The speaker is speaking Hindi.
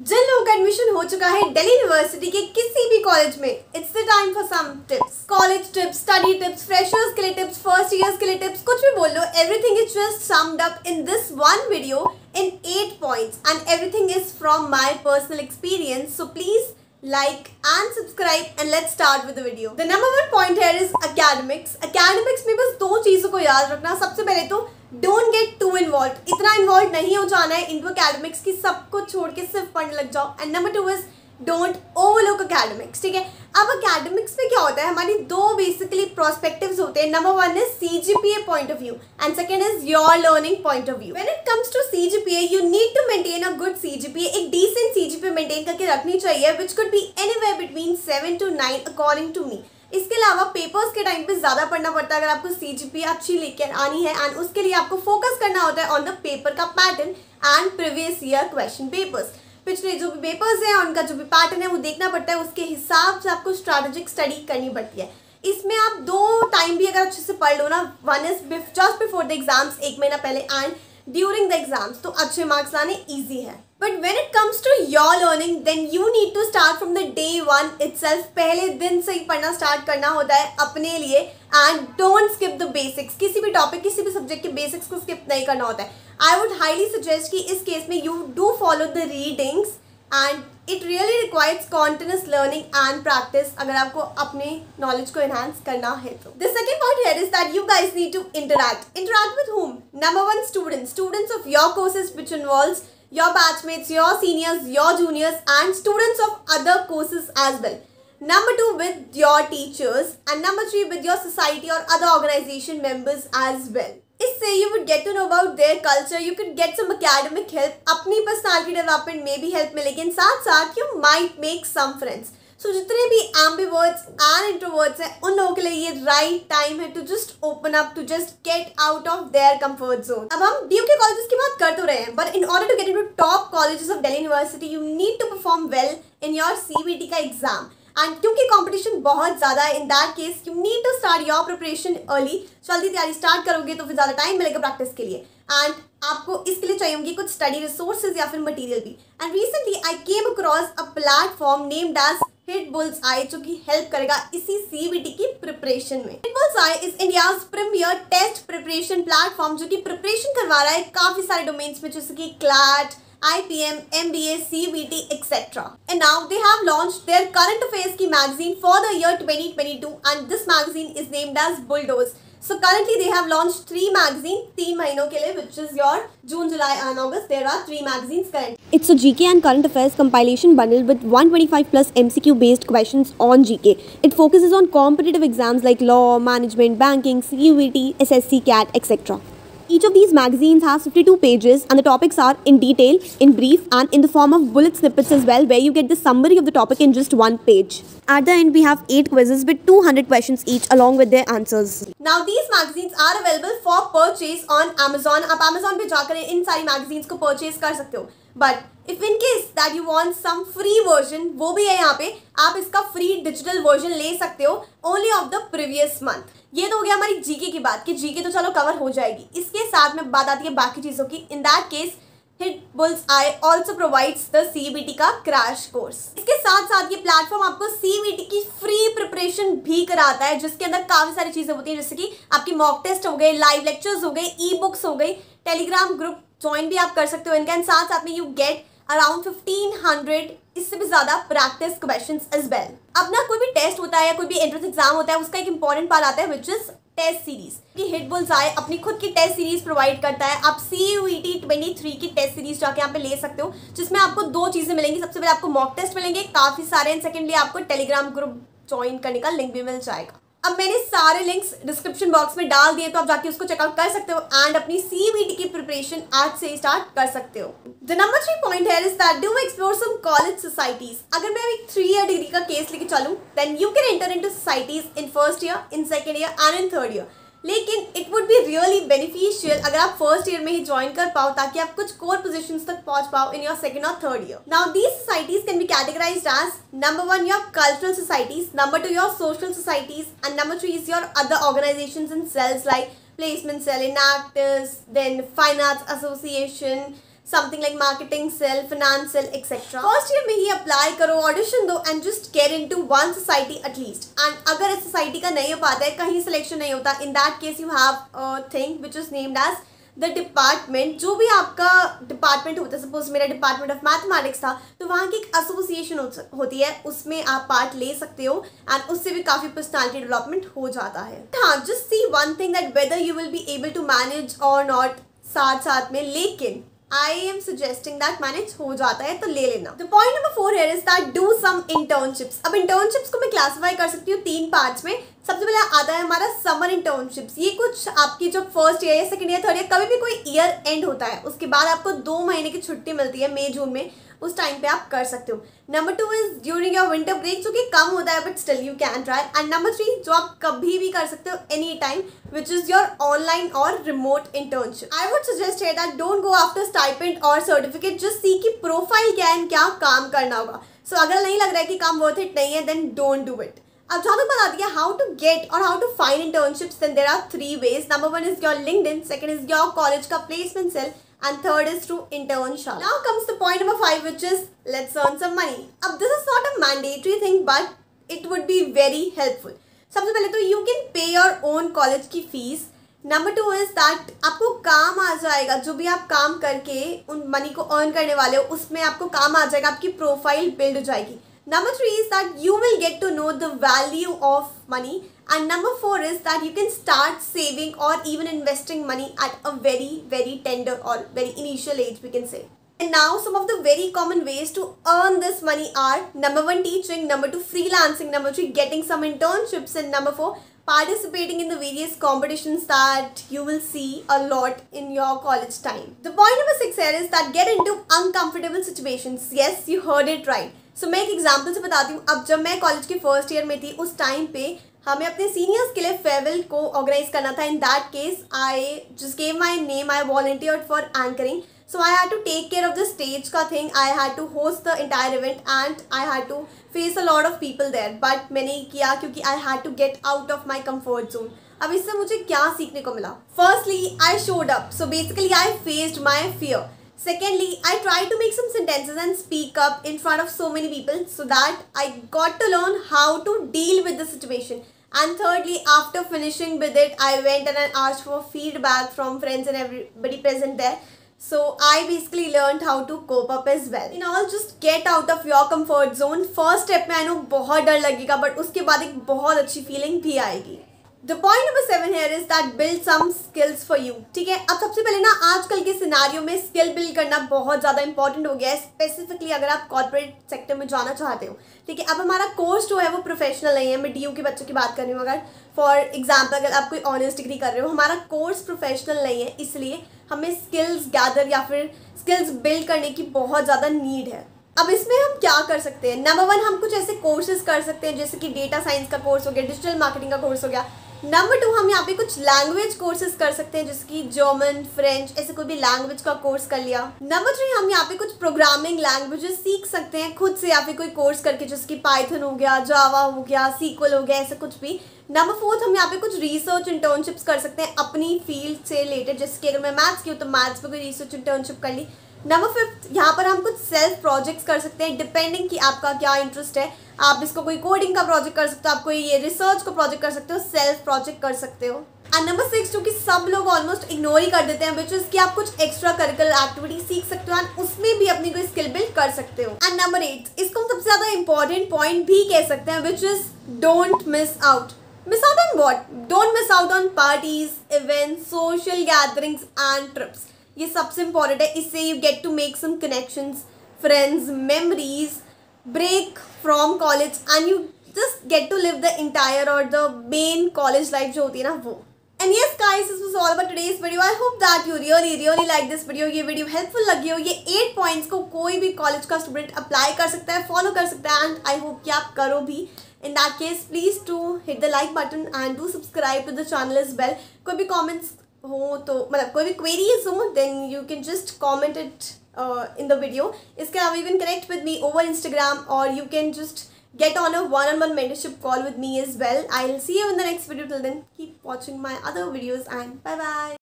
जिन लोगों का एडमिशन हो चुका है दिल्ली यूनिवर्सिटी के किसी भी कॉलेज में, it's the time for some tips. College tips, study tips, freshers के लिए टिप्स, फर्स्ट ईयर्स के लिए टिप्स, कुछ भी बोल लो, everything is just summed up in this one video in 8 points and everything is from my personal experience. So please like and subscribe and let's start with the video. The number one point here is academics. Academics में बस दो चीज़ों को याद रखना। सबसे पहले तो don't get too involved. इतना involved नहीं हो जाना है into academics की सब कुछ छोड़ के सिर्फ पढ़ने लग जाओ. And number two is don't overlook academics. ठीक है, अब अकेडमिक्स में क्या होता है, हमारी दो बेसिकली प्रोस्पेक्टिव्स होते हैं। Number one is CGPA point of view and second is your learning point of view. When it comes to CGPA you need to maintain a good CGPA. एक डिसेंट सीजीपीए मेंटेन करके रखनी चाहिए which could be anywhere between 7 to 9 according to me. इसके अलावा पेपर्स के टाइम पे ज़्यादा पढ़ना पड़ता है अगर आपको सीजीपीए अच्छी लेकर आनी है, एंड उसके लिए आपको फोकस करना होता है ऑन द पेपर का pattern and previous year question papers. पिछले जो भी पेपर्स हैं उनका जो भी पैटर्न है वो देखना पड़ता है, उसके हिसाब से आपको स्ट्रैटेजिक स्टडी करनी पड़ती है। इसमें आप दो टाइम भी अगर अच्छे से पढ़ लो ना, one is just before the exams, एक महीना पहले, एंड ड्यूरिंग द एग्जाम्स, तो अच्छे मार्क्स लाने ईजी है। But when it comes to your learning then you need to start from the day one itself. पहले दिन से ही पढ़ना स्टार्ट करना होता है अपने लिए, and don't skip the basics. किसी भी टॉपिक, किसी भी सब्जेक्ट के बेसिक्स को स्किप नहीं करना होता है। आई वुड हाईली सजेस्ट कि इस केस में you do follow the readings and it really requires continuous learning and practice अगर आपको अपने नॉलेज को एनहांस करना है तो। The second point here is that you guys need to interact with whom? Number one, students of your courses which involves your batchmates, your seniors, your juniors and students of other courses as well. Number two, with your teachers, and number three, with your society or other organization members as well. इससे you would get to know about their culture, you could get some academic help, अपनी personality development में भी help मिलेगी, साथ साथ you might make some friends. So जितने भी ambiverts and introverts हैं उन लोगों के लिए ये right time है to just open up, to just get out of their comfort zone. अब हम DU के colleges की बात कर तो रहे हैं, but in order to get into top colleges of Delhi University you need to perform well in your CBT का exam. एंड क्योंकि कंपटीशन बहुत ज़्यादा है, in that case you need to start your preparation early. जल्दी तैयारी स्टार्ट करोगे तो फिर ज़्यादा टाइम मिलेगा प्रैक्टिस के लिए, एंड आपको इसके लिए चाहिए होंगे कुछ स्टडी रिसोर्सेज या फिर मटेरियल भी। And recently I came across a platform named as hit bullseye, जो कि हेल्प करेगा इसी सीबीटी की प्रिपरेशन में। Hit bullseye is India's premier test preparation platform, जो कि प्रिपरेशन करवा रहा है काफ़ी सारे डोमेन्स में, जैसे कि CLAT, IPM, MBA, CBT, etc. And now they have launched their current affairs की magazine for the year 2022, and this magazine is named as Bulldoze. So currently they have launched 3 magazines 3 महीनों के लिए, which is your June, July and August. There are 3 magazines currently. It's a GK and current affairs compilation bundle with 125 plus MCQ based questions on GK. It focuses on competitive exams like law, management, banking, CUET, SSC, CAT, etc. Each of these magazines has 52 pages and the topics are in detail, in brief and in the form of bullet snippets as well, where you get the summary of the topic in just one page. At the end we have 8 quizzes with 200 questions each along with their answers. Now these magazines are available for purchase on Amazon. आप Amazon पे जाकर इन सारी magazines को purchase कर सकते हो। But if in case that you want some free version, वो भी है यहाँ पे, आप इसका free digital version ले सकते हो only of the previous month. ये तो हो गया हमारी जीके की बात कि जीके तो चलो कवर हो जाएगी। इसके साथ में बात आती है बाकी चीज़ों की। इन that case hit bullseye also provides the CBT का क्रैश कोर्स। इसके साथ साथ ये प्लेटफॉर्म आपको सीबीटी की फ्री प्रिपरेशन भी कराता है, जिसके अंदर काफ़ी सारी चीज़ें होती हैं, जैसे कि आपकी मॉक टेस्ट हो गए, लाइव लेक्चर्स हो गए, ई बुक्स हो गई, टेलीग्राम ग्रुप ज्वाइन भी आप कर सकते हो इनका, एंड साथ साथ में यू गेट अराउंड 1500 इससे भी ज़्यादा प्रैक्टिस क्वेश्चंस एज वेल। अब ना कोई भी टेस्ट होता है या कोई भी एंट्रेंस एग्जाम होता है, उसका एक इंपॉर्टेंट पार्ट आता है विच इज टेस्ट सीरीज। कि हिट बुल्सआई अपनी खुद की टेस्ट सीरीज प्रोवाइड करता है। आप CUET 23 की टेस्ट सीरीज जाके यहाँ पे ले सकते हो, जिसमें आपको दो चीज़ें मिलेंगी। सबसे पहले आपको मॉक टेस्ट मिलेंगे काफ़ी सारे, एंड सेकेंडली आपको टेलीग्राम ग्रुप ज्वाइन करने का लिंक भी मिल जाएगा। अब मैंने सारे लिंक्स डिस्क्रिप्शन बॉक्स में डाल दिए, तो आप जाके उसको चेकआउट कर सकते हो एंड अपनी CBT की प्रिपरेशन आज से ही स्टार्ट कर सकते हो। द नंबर 3 पॉइंट है is that do explore some college societies. अगर मैं एक 3 ईयर डिग्री का केस लेके चलूँ, then you can enter into societies in first year, in second year and in third year. लेकिन it would be really beneficial अगर आप फर्स्ट ईयर में ही ज्वाइन कर पाओ, ताकि आप कुछ कोर पोजीशंस तक पहुंच पाओ इन योर सेकंड और third year. Now these societies can be categorised as number 1 your cultural societies, number 2 your social societies, and number 3 is your other organisations and cells like placement cell, in actors, then fine arts association, something like marketing cell, finance cell etcetera. First year में ही अप्लाई करो, ऑडिशन दो and just get into one society at least. And अगर इस सोसाइटी का नहीं हो पाता है, कहीं सिलेक्शन नहीं होता, in that case you have a thing which is named as the department. जो भी आपका डिपार्टमेंट होता है, सपोज मेरा डिपार्टमेंट ऑफ मैथमेटिक्स था, तो वहाँ की एक एसोसिएशन होती है, उसमें आप पार्ट ले सकते हो एंड उससे भी काफ़ी पर्सनालिटी डेवलपमेंट हो जाता है। हाँ, just see one thing that whether you will be able to manage और नॉट साथ साथ में, लेकिन I am suggesting that manage हो जाता है तो ले लेना। The point number 4 here is that do some internships. अब इंटर्नशिप्स को मैं क्लासीफाई कर सकती हूँ 3 पार्ट्स में। सबसे पहले आता है हमारा समर इंटर्नशिप्स। ये कुछ आपकी जो फर्स्ट ईयर या सेकंड ईयर थर्ड ईयर कभी भी कोई ईयर एंड होता है, उसके बाद आपको 2 महीने की छुट्टी मिलती है मई जून में, उस टाइम पे आप कर सकते हो। Number 2 is during your winter break, जो कि कम होता है but still you can try. And number 3 जो आप कभी भी कर सकते हो any time, which is your online और remote internship. I would suggest here that don't go after stipend और सर्टिफिकेट, जस्ट सी कि प्रोफाइल क्या है, क्या काम करना होगा। सो अगर नहीं लग रहा है कि काम वर्थ इट नहीं है, देन डोंट डू इट। अब जहाँ तक बता दिया हाउ टू गेट और how to find internships, then there are 3 ways। Number 1 is your LinkedIn, second is your college का placement cell, and third is through internship. Now comes the point number 5, which is let's earn some money. अब this is not a mandatory thing, but it would be very helpful. सबसे पहले तो you can pay your own college की फीस। नंबर 2 इज दैट आपको काम आ जाएगा, जो भी आप काम करके उन मनी को अर्न करने वाले हो उसमें आपको काम आ जाएगा, आपकी प्रोफाइल बिल्ड हो जाएगी। Number 3 is that you will get to know the value of money. And number 4 is that you can start saving or even investing money at a very, very tender or very initial age, we can say. And now some of the very common ways to earn this money are number 1 teaching, number 2 freelancing, number 3 getting some internships, and number 4 participating in the various competitions that you will see a lot in your college time. The point number 6 here is that get into uncomfortable situations. Yes, you heard it right. So मैं एक एग्जाम्पल से बताती हूँ। अब जब मैं कॉलेज के फर्स्ट ईयर में थी, उस टाइम पे हमें अपने सीनियर्स के लिए फेयरवेल को ऑर्गेनाइज करना था। In that case I just gave my name, I volunteered for anchoring, so I had to take care of the stage का thing, I had to host the entire event and I had to face a lot of people there. But मैंने किया क्योंकि I had to get out of my comfort zone. अब इससे मुझे क्या सीखने को मिला? Firstly I showed up, so basically I faced my fear. Secondly, I tried to make some sentences and speak up in front of so many people, so that I got to learn how to deal with the situation. And thirdly, after finishing with it, I went and I asked for feedback from friends and everybody present there. So I basically learned how to cope up as well. In all, just get out of your comfort zone. First step में I know बहुत डर लगेगा, but उसके बाद एक बहुत अच्छी फीलिंग भी आएगी। The point number 7 here is that build some skills for you. ठीक है, अब सबसे पहले ना आजकल के सिनारियो में स्किल बिल्ड करना बहुत ज़्यादा इंपॉर्टेंट हो गया है, स्पेसिफिकली अगर आप कॉर्पोरेट सेक्टर में जाना चाहते हो। ठीक है, अब हमारा कोर्स जो है वो प्रोफेशनल नहीं है। मैं DU के बच्चों की बात कर रही हूँ। अगर फॉर एग्जाम्पल अगर आप कोई ऑनर्स डिग्री कर रहे हो, हमारा कोर्स प्रोफेशनल नहीं है, इसलिए हमें स्किल्स गैदर या फिर स्किल्स बिल्ड करने की बहुत ज़्यादा नीड है। अब इसमें हम क्या कर सकते हैं? नंबर 1 हम कुछ ऐसे कोर्सेज कर सकते हैं जैसे कि डेटा साइंस का कोर्स हो गया, डिजिटल मार्केटिंग का कोर्स हो गया। नंबर 2 हम यहाँ पे कुछ लैंग्वेज कोर्सेज कर सकते हैं जैसे कि जर्मन, फ्रेंच, ऐसे कोई भी लैंग्वेज का कोर्स कर लिया। नंबर 3 हम यहाँ पे कुछ प्रोग्रामिंग लैंग्वेजेस सीख सकते हैं खुद से या फिर कोई कोर्स करके, जैसे कि पाइथन हो गया, जावा हो गया, सीक्वल हो गया, ऐसा कुछ भी। नंबर 4 हम यहाँ पे कुछ रिसर्च इंटर्नशिप्स कर सकते हैं अपनी फील्ड से रिलेटेड, जैसे कि अगर मैं मैथ्स की हूँ तो मैथ्स पे कोई रिसर्च इंटर्नशिप कर ली। नंबर 5 यहाँ पर हम कुछ सेल्फ प्रोजेक्ट्स कर सकते हैं डिपेंडिंग कि आपका क्या इंटरेस्ट है। आप इसको कोई कोडिंग का प्रोजेक्ट कर सकते हो, आप कोई ये रिसर्च का प्रोजेक्ट कर सकते हो, सेल्फ प्रोजेक्ट कर सकते हो। एंड नंबर 6 जो कि सब लोग ऑलमोस्ट इग्नोर ही कर देते हैं, विच इज कि आप कुछ एक्स्ट्रा करिकुलर एक्टिविटी सीख सकते हो एंड उसमें भी अपनी कोई स्किल बिल्ड कर सकते हो। एंड नंबर 8 इसको हम सबसे ज़्यादा इंपॉर्टेंट पॉइंट भी कह सकते हैं, which is don't miss out. Miss out on what? Don't miss out on parties, events, social gatherings and trips. ये सबसे इंपॉर्टेंट है। इससे you get to make some connections, friends, memories, break from college and you just get to live the entire और द मेन कॉलेज लाइफ जो होती है ना वो। And yes guys, this was all about today's video. I hope that you really like this video. ये वीडियो हेल्पफुल लगी हो। ये 8 पॉइंट्स को कोई भी कॉलेज का स्टूडेंट अप्लाई कर सकता है, फॉलो कर सकता है एंड आई होप कि आप करो भी। In that case, please do hit the like button and do subscribe to the channel as well. कोई भी comments हो तो मतलब कोई भी queries हो then you can just comment it in the video. इसके अलावा you can connect with me over Instagram or you can just get on a one-on-one mentorship call with me as well. I'll see you in the next video. Till then, keep watching my other videos and bye bye.